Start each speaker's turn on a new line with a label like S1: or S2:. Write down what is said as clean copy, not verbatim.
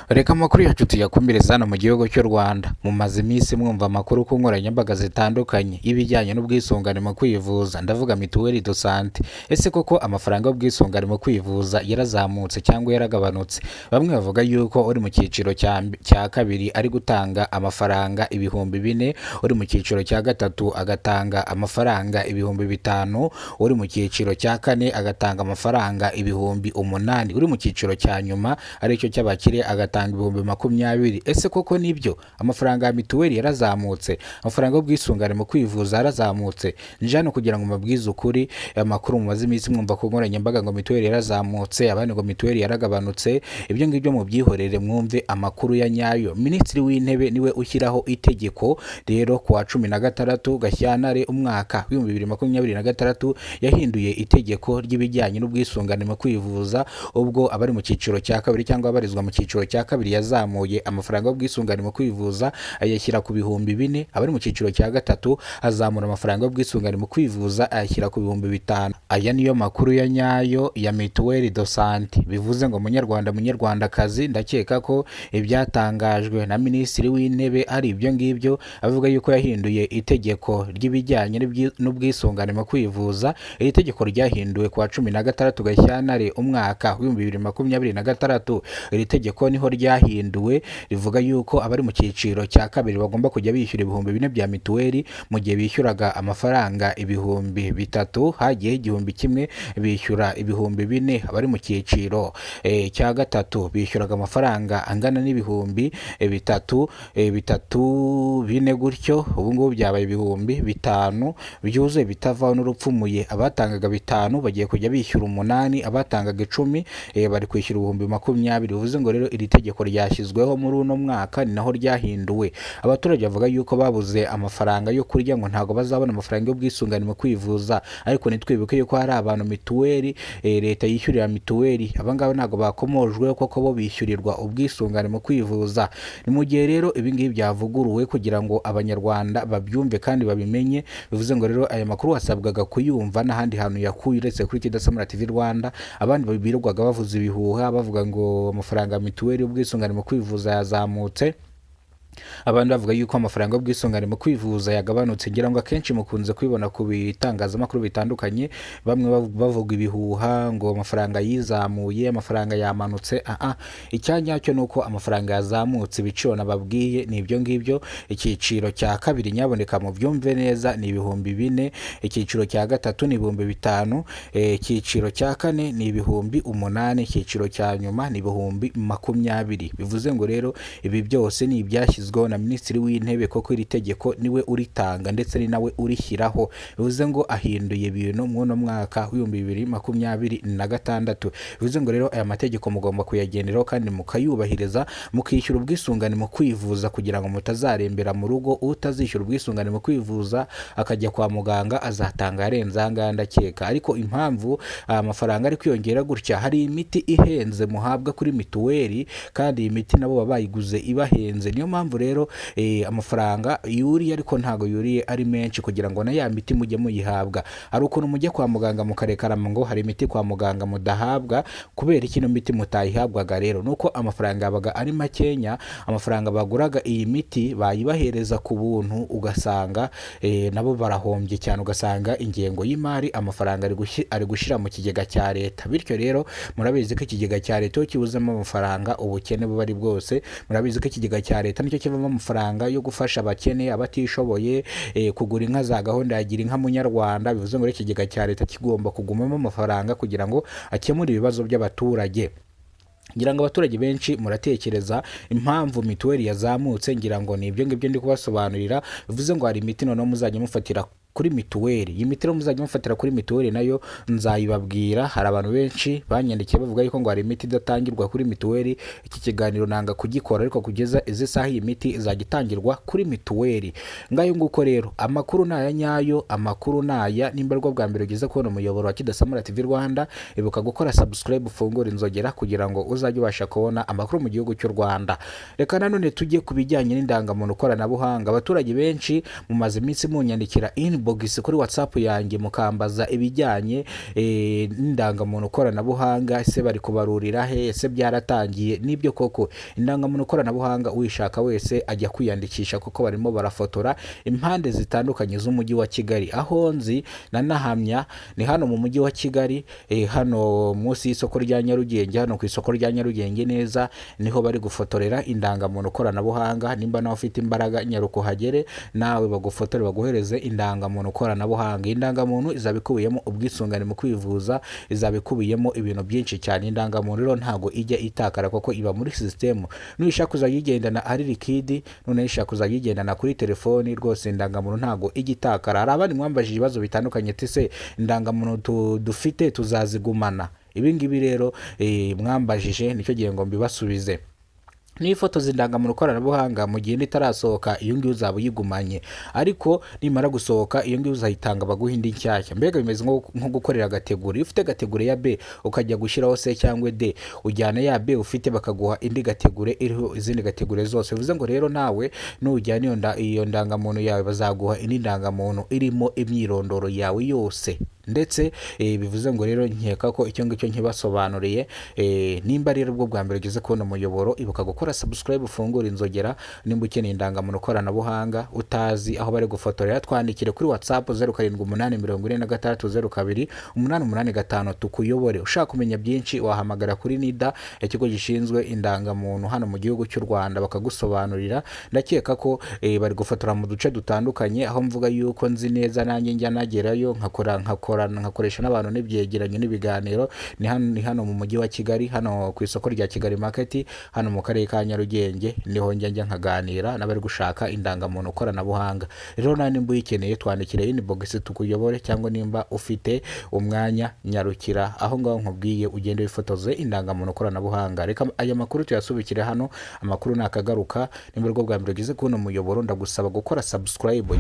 S1: Reka amakuru yacu tuyakomereza hano mu gihugu cy'u Rwanda. Mumaze iminsi mwumva amakuru ku nkoranyambaga zitandukanye y'ibijyanye n'ubwisungane mu kwivuza, ndavuga mituweli do sante. Ese koko amafaranga y'ubwisungane mu kwivuza yarazamutse cyangwa yaragabanutse? Bamwe bavuga yuko uri mu cyiciro cya kabiri ari gutanga amafaranga ibihumbi 4, uri mu cyiciro cya gatatu agatanga amafaranga ibihumbi 5, uri mu cyiciro cya kane agatanga amafaranga ibihumbi 8, uri mu cyiciro cya nyuma aricyo cy'abakire agatanga ibihumbi 20. Ese koko nibyo amafaranga ya mituweli yarazamutse? Amafaranga y'ubwisungane mu kwivuza yarazamutse? Nje hano kugira ngo mbabwize ukuri. Amakuru mumaze iminsi mwumva ku nkoranyambaga ngo mituweli yarazamutse, abandi ngo mituweli yaragabanutse, ibyo ngibyo mubyihorere mwumve amakuru ya nyayo. Minisitiri w'Intebe niwe ushyiraho itegeko rero ku wa 16 Gashyantare umwaka wa 2026 yahinduye itegeko ry'ibijyanye n'ubwisungane mu kwivuza, ubwo abari mu cyiciro cya kabiri cyangwa abarizwa mu cyiciro cya kabiri yazamuye amafaranga y'ubwisungane mu kwivuza ayashyira ku bihumbi 4, abari mu cyiciro cya gatatu azamura amafaranga y'ubwisungane mu kwivuza ayashyira ku bihumbi 5. Aya niyo makuru ya nyayo ya mituweli do sante. Bivuze ngo munyarwandakazi, ndakeka ko ibyatangajwe na Minisitiri w'Intebe ari ibyo ngibyo, avuga yuko yahinduye itegeko ry'ibijyanye n'ubwisungane mu kwivuza. Iri tegeko ryahinduwe ku wa 16 Gashyantare umwaka wa 2026. Iri tegeko niho ryahinduwe rivuga yuko abari mu cyiciro cya kabiri bagomba kujya bishyura ibihumbi 4 bya mituweli, mu gihe bishyuraga amafaranga ibihumbi 3 hagiye igihumbi kimwe bishyura ibihumbi 4. Abari mu cyiciro cya gatatu bishyuraga amafaranga angana n'ibihumbi 3 4 gutyo, ubu ngubu byabaye ibihumbi 5 byuzuye bitavaho n'urupfumuye. Abatangaga 5 bagiye kujya bishyura 8, abatangaga 10 bari kwishyura ibihumbi 20. Bivuze ngo rero iri tegeko ryashyizweho muri uno mwaka ni naho ryahinduwe. Abaturage bavuga yuko babuze amafaranga yo kurya, ngo ntago bazabona amafaranga y'ubwisungane mu kwivuza, ariko nitwibuke yuko hari abantu mituweli leta yishyurira mituweli, abangaba ntago bakomojwe koko bo bishyurirwa ubwisungane mu kwivuza. Ni mu gihe rero ibi ngibi byavuguruwe kugira ngo abanyarwanda babyumve kandi babimenye. Bivuze ngo rero aya makuru wasabwaga kuyumva n'ahandi hantu yakuye uretse kuri Kidasamara TV Rwanda. Abandi birirwaga bavuza ibihuha bavuga ngo amafaranga ya mituweli y'ubwisungane mu kwivuza yazamutse, abandi bavuga yuko amafaranga y'ubwisungane mu kwivuza yagabanutse. Ngira ngo akenshi mukunze kwibona ku bitangazamakuru bitandukanye, bamwe bavuga ibihuha ngo amafaranga yizamuye, amafaranga yamanutse. Icyanyacyo ni uko amafaranga yazamutse. Ibiciro nababwiye ni ibyo ngibyo. Icyiciro cya kabiri nyaboneka mu byumve neza ni ibihumbi 4, icyiciro cya gatatu ni ibihumbi 5, icyiciro cya kane ni ibihumbi 8, icyiciro cya nyuma ni ibihumbi 20. Bivuze ngo rero ibi byose ni ibyashyizweho na Minisitiri w'Intebe, koko iri tegeko niwe uritanga ndetse ni nawe urishyiraho. Bivuze ngo ahinduye ibintu mu mwaka wa 2026. Bivuze ngo rero aya mategeko mugomba kuyagenderaho kandi mukayubahiriza, mukishyura ubwisungane mu kwivuza kugira ngo mutazarembera mu rugo. Utazishyura ubwisungane mu kwivuza akajya kwa muganga azatanga arenze aha ndakeka. Ariko impamvu amafaranga ari kwiyongera gutya, hari imiti ihenze muhabwa kuri mituweli, kandi iyi miti nabo baba bayiguze ibahenze. Niyo mpamvu rero amafaranga yuriye, ariko ntago yuriye ari menshi kugira ngo na ya miti mujye muyihabwa. Hari ukuntu mujye kwa muganga mukarekarama ngo hari imiti kwa muganga mudahabwa. Kubera ikino miti mutayihabwaga rero nuko amafaranga yabaga ari makenya. Amafaranga baguraga iyi miti bayibahereza ku buntu, ugasanga nabo barahombye cyane, ugasanga ingengo y'imari amafaranga ari gushyira mu kigega cya leta. Bityo rero murabizi ko ikigega cya leta kibuzemo amafaranga ubukene buba ari bwose. Murabizi ko ikigega cya leta nicyo kivamo amafaranga yo gufasha abakene, abatishoboye, kugura inka za gahunda ya gira inka munyarwanda. Bivuze ngo ikigega cya leta kigomba kugumamo amafaranga kugira ngo akemure ibibazo by'abaturage. Ngira ngo abaturage benshi muratekereza impamvu mituweli yazamutse, ngira ngo ni ibyo ngibyo ndi kubasobanurira. Bivuze ngo hari imiti noneho muzajya mufatira kuri mituweli. Iyi miti muzajya mufatira kuri mituweli nayo nzayibabwira. Hari abantu benshi banyandikiye bavuga yuko ngo hari imiti idatangirwa kuri mituweli. Iki kiganiro nanga kugikora, ariko kugeza izi saha iyi miti izajya itangirwa kuri mituweli. Ngayo nguko rero amakuru naya nyayo, amakuru naya. Nimba rwo bwa mbere ugeze kubona umuyoboro wa Kidasamara TV Rwanda, ibuka gukora subscribe, ufungura inzogera kugira ngo uzajye ubasha kubona amakuru mu gihugu cy'u Rwanda. Reka nanone tujye ku bijyanye n'indangamuntu koranabuhanga. Abaturage benshi mumaze iminsi munyandikira inbox inbox kuri WhatsApp yanjye mukambaza ibijyanye n'indangamuntu koranabuhanga, ese bari kubarurira he, ese byaratangiye. Nibyo koko indangamuntu koranabuhanga uyishaka wese ajya kwiyandikisha kuko barimo barafotora impande zitandukanye z'umujyi wa Kigali. Aho nzi nanahamya ni hano mu mujyi wa Kigali, hano munsi y'isoko rya Nyarugenge, hano ku isoko rya Nyarugenge neza niho bari gufotorera indangamuntu koranabuhanga. Nimba nawe ufite imbaraga nyaruko hagere nawe bagufotore baguhereze indangamuntu koranabuhanga. Indangamuntu izaba ikubiyemo ubwisungane mu kwivuza, izaba ikubiyemo ibintu byinshi cyane. Indangamuntu rero ntago ijya itakara kuko iba muri system. Nuyishaka kuzayigendana ari liquide, none ishaka kuzayigendana kuri telefoni, rwose indangamuntu ntago ijya itakara. Hari abandi mwambajije ibibazo bitandukanye tese indangamuntu dufite tuzazigumana. Ibi ngibi rero mwambajije nicyo gihe ngo mbibasubize. N'ifoto z'indangamuntu koranabuhanga mu gihe itarasohoka iyo ngiyo uzaba uyigumanye, ariko nimara gusohoka iyo ngiyo uzayitanga baguha indi nshyashya. Mbega bimeze nko gukorera gategori. Iyo ufite gategori ya B ukajya gushyiraho C cyangwa D, ujyana ya B ufite bakaguha indi gategori iriho izindi gategori zose. Bivuze ngo rero nawe nujyana iyo ndangamuntu yawe bazaguha indi ndangamuntu irimo imyirondoro yawe yose. Ndetse bivuze ngo rero nkeka ko icyo ngicyo nkibasobanuriye. Nimba rero ubwo bwa mbere ugeze kubona umuyoboro, ibuka gukora subscribe, ufungura inzogera. Nimba ukeneye indangamuntu koranabuhanga utazi aho bari gufotorera, twandikire kuri WhatsApp 078446028885 tukuyobore. Ushaka kumenya byinshi wahamagara kuri NIDA, ikigo gishinzwe indangamuntu hano mu gihugu cy'u Rwanda, bakagusobanurira. Ndakeka ko bari gufotora mu duce dutandukanye, aho mvuga yuko nzi neza nanjye njya nagerayo nkakoresha n'abantu n'ibyegeranyo n'ibiganiro. Ni hano mu mujyi wa Kigali, hano ku isoko rya Kigali Market, hano mu karere ka Nyarugenge niho njya nkaganira n'abari gushaka indangamuntu koranabuhanga. Rero nawe nimba uyikeneye twandikire inbox tukuyobore, cyangwa nimba ufite umwanya nyarukira aho ngaho nkubwiye ugende wifotoze indangamuntu koranabuhanga. Reka aya makuru tuyasubikire hano, amakuru nakagaruka. Nimba rwo bwa mbere ugeze kubona umuyoboro, ndagusaba gukora subscribe.